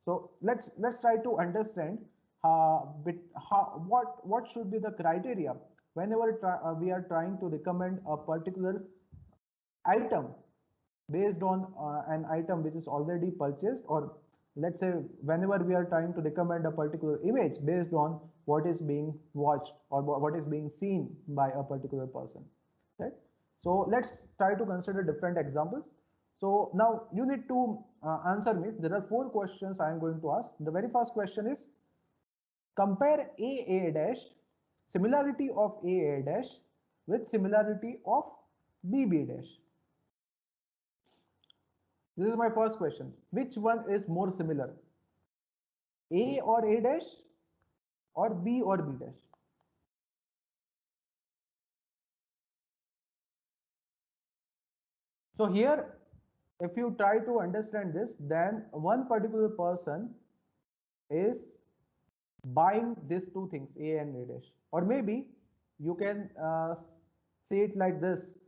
So let's try to understand what should be the criteria whenever we are trying to recommend a particular item based on an item which is already purchased, or let's say whenever we are trying to recommend a particular image based on what is being watched or what is being seen by a particular person, right? So let's try to consider different examples. So now you need to answer me. There are 4 questions I am going to ask. The very first question is, compare AA dash, similarity of AA dash with similarity of BB dash. This is my first question. Which one is more similar? A or A dash, or B or B dash? So here, if you try to understand this, then one particular person is buying these two things, A and A dash. Or maybe you can say it like this: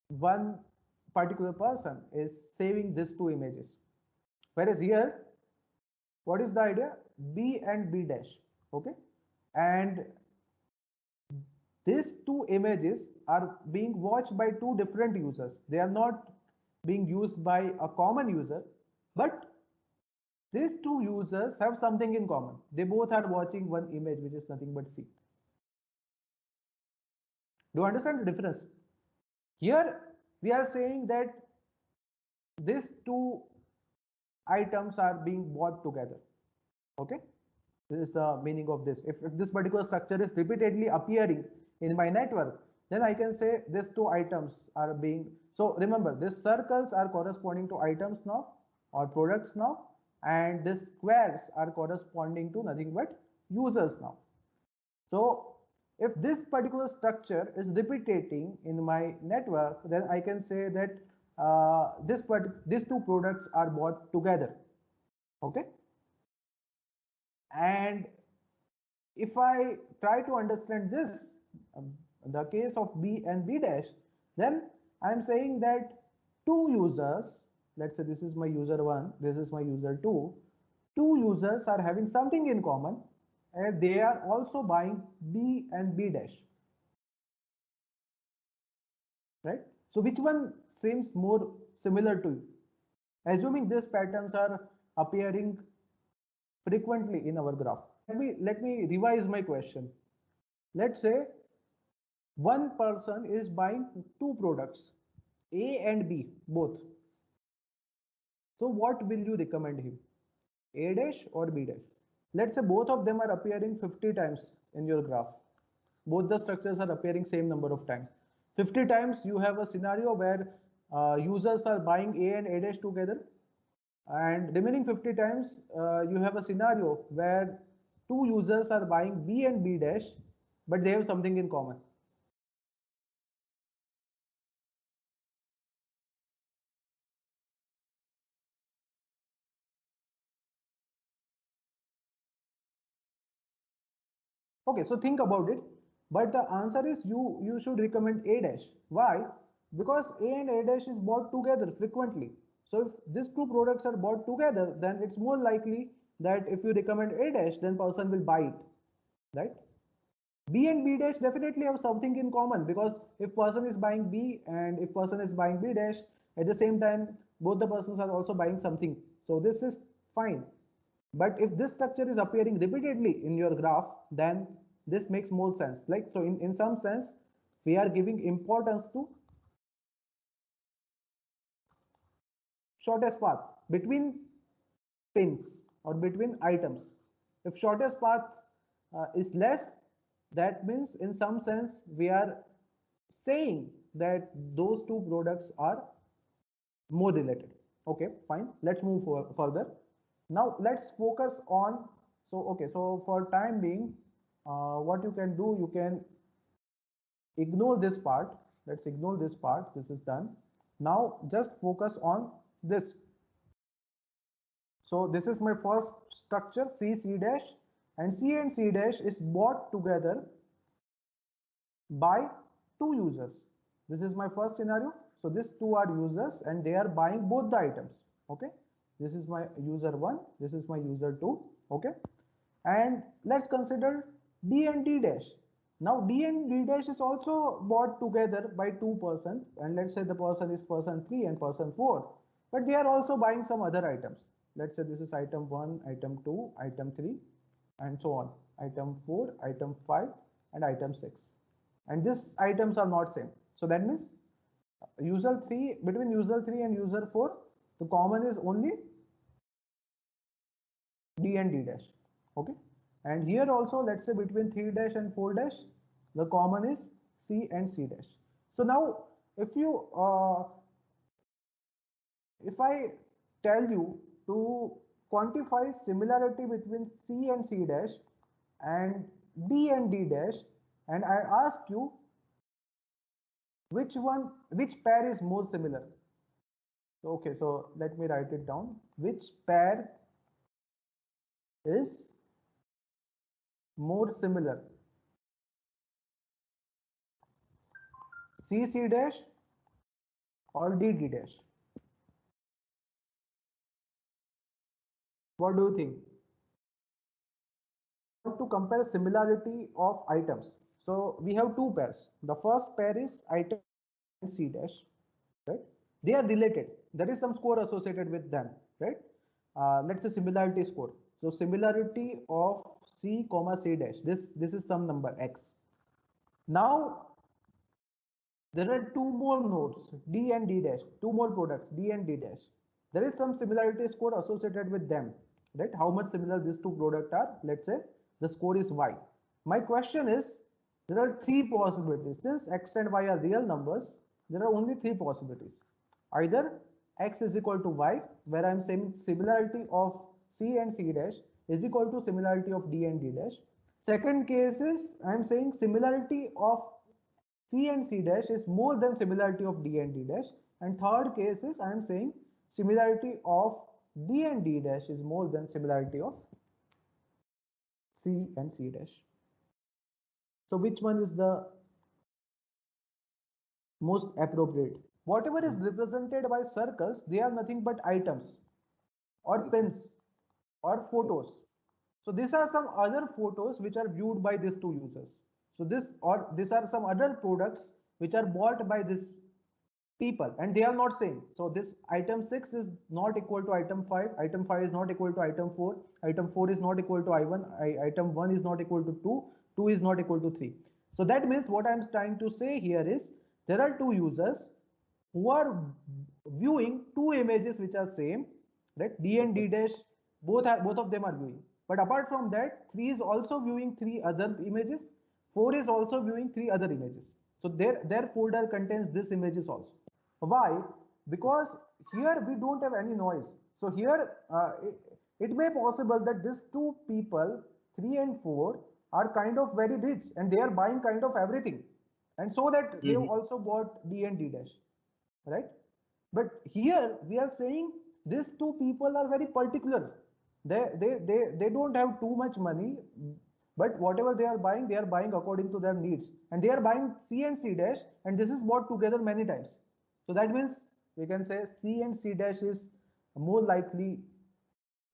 one particular person is saving these two images. Whereas here, what is the idea? B and B dash. Okay. And these two images are being watched by two different users. They are not being used by a common user, but these two users have something in common. They both are watching one image, which is nothing but C. Do you understand the difference? Here we are saying that these two items are being bought together. Okay, this is the meaning of this. If this particular structure is repeatedly appearing in my network, then I can say these two items are being. So remember, these circles are corresponding to items now or products now, and these squares are corresponding to nothing but users now. So if this particular structure is repeating in my network, then I can say that these two products are bought together. Okay. And if I try to understand this, the case of B and B dash, then I'm saying that two users, let's say this is my user 1, this is my user 2, two users are having something in common, and they are also buying B and B dash, right? So which one seems more similar to you? Assuming these patterns are appearing frequently in our graph. Let me revise my question. Let's say one person is buying two products, A and B, both. So what will you recommend him? A dash or B dash? Let's say both of them are appearing 50 times in your graph. Both the structures are appearing same number of times. 50 times you have a scenario where users are buying A and A dash together, and remaining 50 times you have a scenario where two users are buying B and B dash, but they have something in common. Okay, so think about it. But the answer is you should recommend A dash. Why? Because A and A dash is bought together frequently. So if these two products are bought together, then it's more likely that if you recommend A dash, then person will buy it, right? B and B dash definitely have something in common, because if person is buying B and if person is buying B dash, at the same time, both the persons are also buying something. So this is fine. But if this structure is appearing repeatedly in your graph, then this makes more sense. Like, so in some sense, we are giving importance to shortest path between pins or between items. If shortest path is less, that means in some sense we are saying that those two products are more related. Okay, fine. Let's move further. Now let's focus on, so okay, so for time being, what you can do, you can ignore this part. Let's ignore this part. This is done. Now just focus on this. So this is my first structure, C, C dash, and C and C dash is bought together by two users. This is my first scenario. So these two are users and they are buying both the items. Okay. this is my user 1, this is my user 2. Okay, and let's consider D and D dash. Now D and D dash is also bought together by two person, and let's say the person is person 3 and person 4, but they are also buying some other items. Let's say this is item 1, item 2, item 3, and so on, item 4, item 5, and item 6, and these items are not same. So that means user 3, between user 3 and user 4, the common is only D and D dash. Okay, and here also let's say between 3 dash and 4 dash, the common is C and C dash. So now if you if I tell you to quantify similarity between C and C dash and D and D dash, and I ask you which pair is more similar. Okay, so let me write it down. Which pair is more similar, CC dash or DD dash? What do you think? To compare similarity of items, so we have two pairs. The first pair is item C dash, right? They are related. There is some score associated with them, right? Let's say similarity score. So similarity of C comma C dash. This is some number X. Now there are two more nodes, D and D dash, two more products, D and D dash. There is some similarity score associated with them, right? How much similar these two products are? Let's say the score is Y. My question is, there are three possibilities. Since X and Y are real numbers, there are only three possibilities. Either X is equal to Y, where I am saying similarity of C and C dash is equal to similarity of D and D dash. Second case is I am saying similarity of C and C dash is more than similarity of D and D dash. And third case is I am saying similarity of D and D dash is more than similarity of C and C dash. So which one is the most appropriate? Whatever is represented by circles, they are nothing but items or pins or photos. So these are some other photos which are viewed by these two users. So these are some other products which are bought by this people, and they are not same. So this item 6 is not equal to item 5, item 5 is not equal to item 4, item 4 is not equal to item 1 is not equal to 2, 2 is not equal to 3. So that means what I'm trying to say here is there are two users who are viewing two images which are same, right? D and D dash, both of them are viewing, but apart from that 3 is also viewing three other images, 4 is also viewing three other images. So their folder contains this images also. Why? Because here we don't have any noise. So here it may possible that these two people, 3 and 4, are kind of very rich and they are buying kind of everything. And so that they also bought D and D dash, right? But here we are saying these two people are very particular. They don't have too much money, but whatever they are buying according to their needs, and they are buying C and C dash, and this is bought together many times. So that means we can say C and C dash is more likely,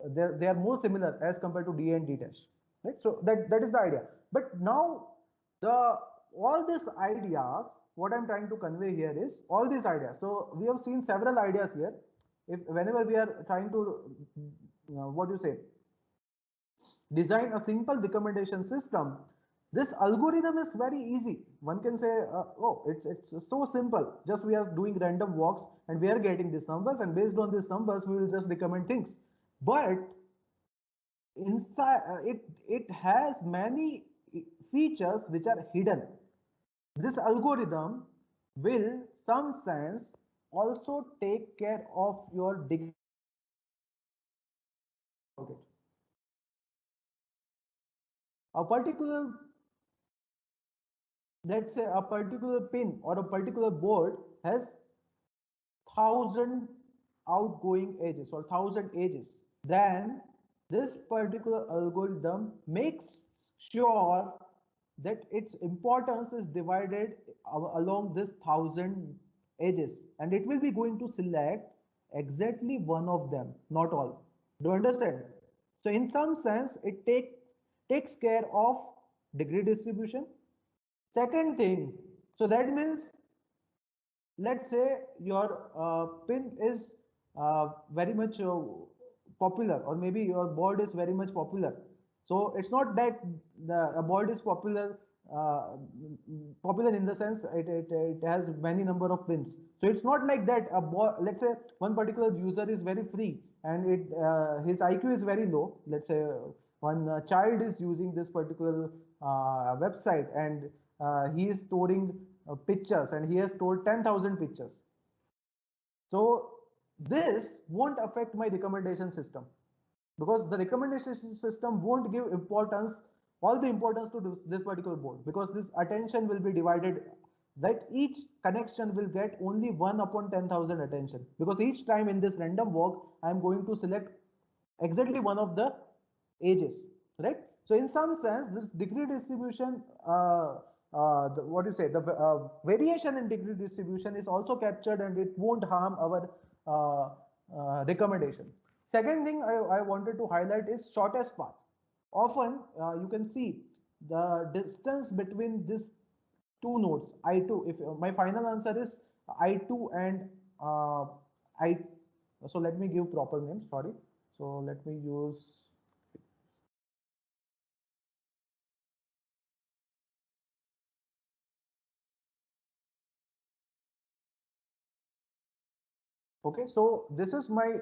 they are more similar as compared to D and D dash, right? So that is the idea. But now the all these ideas, what I'm trying to convey here is all these ideas. So we have seen several ideas here. If whenever we are trying to what do you say, design a simple recommendation system, this algorithm is very easy. One can say, oh, it's so simple. Just we are doing random walks and we are getting these numbers, and based on these numbers, we will just recommend things. But inside it has many features which are hidden. This algorithm will, some sense, also take care of your dignity. A particular, let's say a particular pin or a particular board has 1,000 outgoing edges or 1,000 edges. Then this particular algorithm makes sure that its importance is divided along this 1,000 edges, and it will be going to select exactly one of them, not all. Do you understand? So in some sense, it takes care of degree distribution. Second thing, so that means, let's say your pin is very much popular, or maybe your board is very much popular. So it's not that a board is uh, popular in the sense it has many number of pins. So it's not like that a board, let's say one particular user is very free and his IQ is very low. Let's say one child is using this particular website, and he is storing pictures, and he has stored 10,000 pictures. So this won't affect my recommendation system, because the recommendation system won't give all the importance to this particular board, because this attention will be divided, that each connection will get only 1 upon 10,000 attention, because each time in this random walk I am going to select exactly one of the ages, right? So in some sense, this degree distribution, what do you say, the variation in degree distribution is also captured, and it won't harm our recommendation. Second thing I wanted to highlight is shortest path. Often you can see the distance between these two nodes, I2, if my final answer is I2 and I, so let me give proper name, sorry. So let me use, okay, so this is my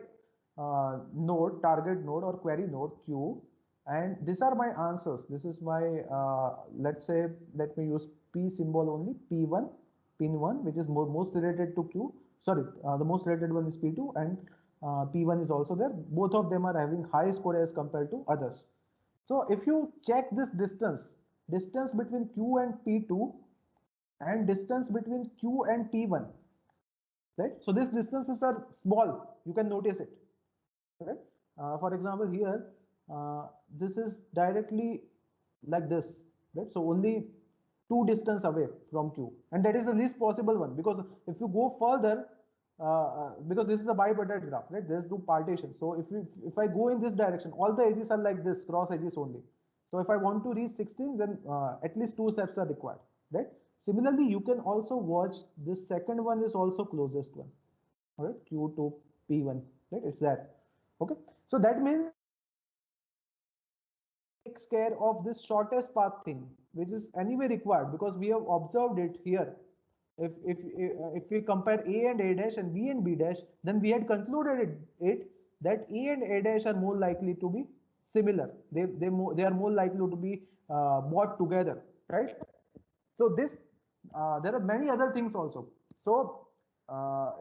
node, target node or query node Q, and these are my answers. This is my, let's say, let me use P symbol only, P1, pin 1, which is most related to Q. Sorry, the most related one is P2, and P1 is also there. Both of them are having high score as compared to others. So if you check this distance between Q and P2 and distance between Q and P1, right? So these distances are small, you can notice it, right? For example, here, this is directly like this, right? So only two distance away from Q, and that is the least possible one, because if you go further, because this is a bipartite graph, right? There's two partitions. So if I go in this direction, all the edges are like this, cross edges only. So if I want to reach 16, then at least two steps are required, right? Similarly, you can also watch this second one is also closest one, all right? Q to P1, right? It's that. Okay. So that means takes care of this shortest path thing, which is anyway required, because we have observed it here. If we compare A and A dash and B and B dash, then we had concluded it that A and A dash are more likely to be similar. They are more likely to be bought together, right? So this there are many other things also. So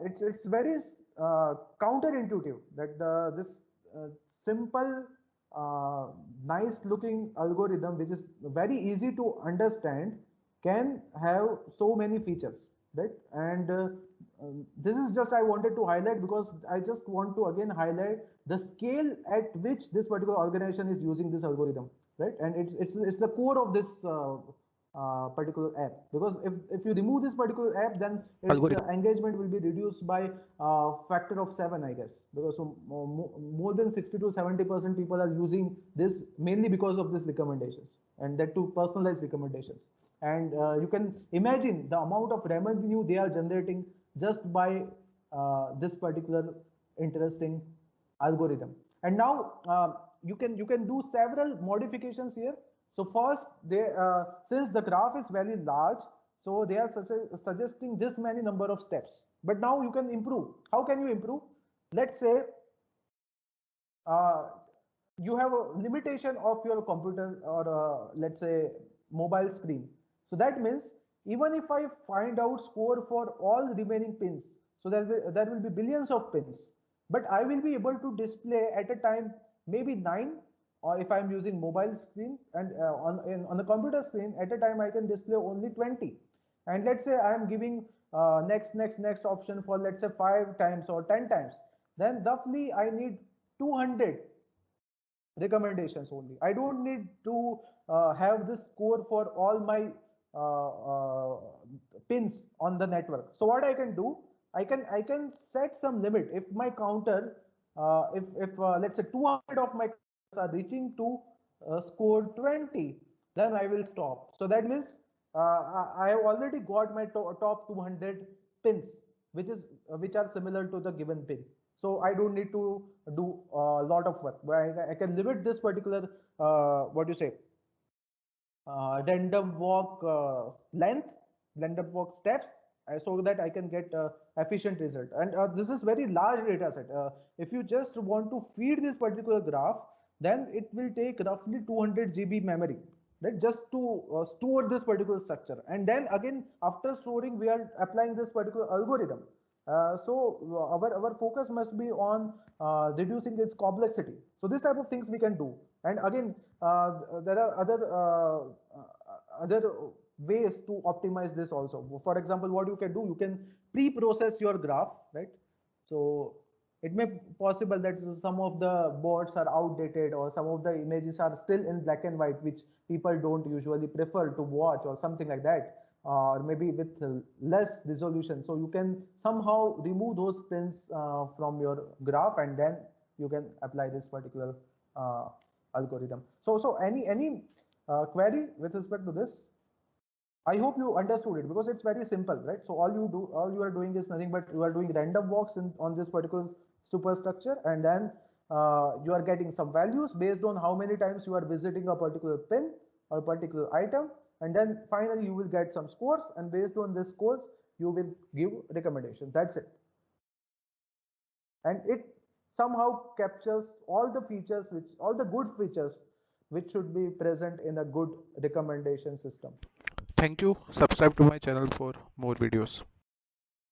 it's very counterintuitive that this simple nice looking algorithm, which is very easy to understand, can have so many features, right? And this is just I wanted to highlight, because I just want to again highlight the scale at which this particular organization is using this algorithm, right? And it's the core of this particular app, because if you remove this particular app, then its engagement will be reduced by factor of 7, I guess, because so more than 60 to 70% people are using this mainly because of this recommendations, and that too personalized recommendations. And you can imagine the amount of revenue they are generating just by this particular interesting algorithm. And now you can do several modifications here. So first, since the graph is very large, so they are suggesting this many number of steps. But now you can improve. How can you improve? Let's say uh, you have a limitation of your computer, or let's say mobile screen. So that means even if I find out score for all remaining pins, so there will be billions of pins, but I will be able to display at a time maybe 9, or if I'm using mobile screen, and on the computer screen at a time I can display only 20. And let's say I am giving next option for, let's say, 5 times or 10 times, then roughly I need 200 recommendations only. I don't need to have this score for all my pins on the network. So what I can do, I can set some limit. If my counter, if let's say 200 of my counters are reaching to score 20, then I will stop. So that means I have already got my top 200 pins, which are similar to the given pin. So I don't need to do a lot of work. I can limit this particular what do you say, random walk length, random walk steps, so that I can get efficient result. And this is very large data set. If you just want to feed this particular graph, then it will take roughly 200 GB memory, right? Just to store this particular structure. And then again, after storing, we are applying this particular algorithm. Our focus must be on reducing its complexity. So this type of things we can do. And again, there are other ways to optimize this also. For example, what you can do, you can pre-process your graph, right? So it may be possible that some of the boards are outdated, or some of the images are still in black and white, which people don't usually prefer to watch, or something like that, or maybe with less resolution. So you can somehow remove those pins from your graph, and then you can apply this particular uh, algorithm. So any query with respect to this? I hope you understood it, because it's very simple, right? So all you are doing is nothing but you are doing random walks on this particular superstructure, and then you are getting some values based on how many times you are visiting a particular pin or particular item, and then finally you will get some scores, and based on this scores you will give recommendations. That's it. And it somehow captures all the good features which should be present in a good recommendation system. Thank you. Subscribe to my channel for more videos.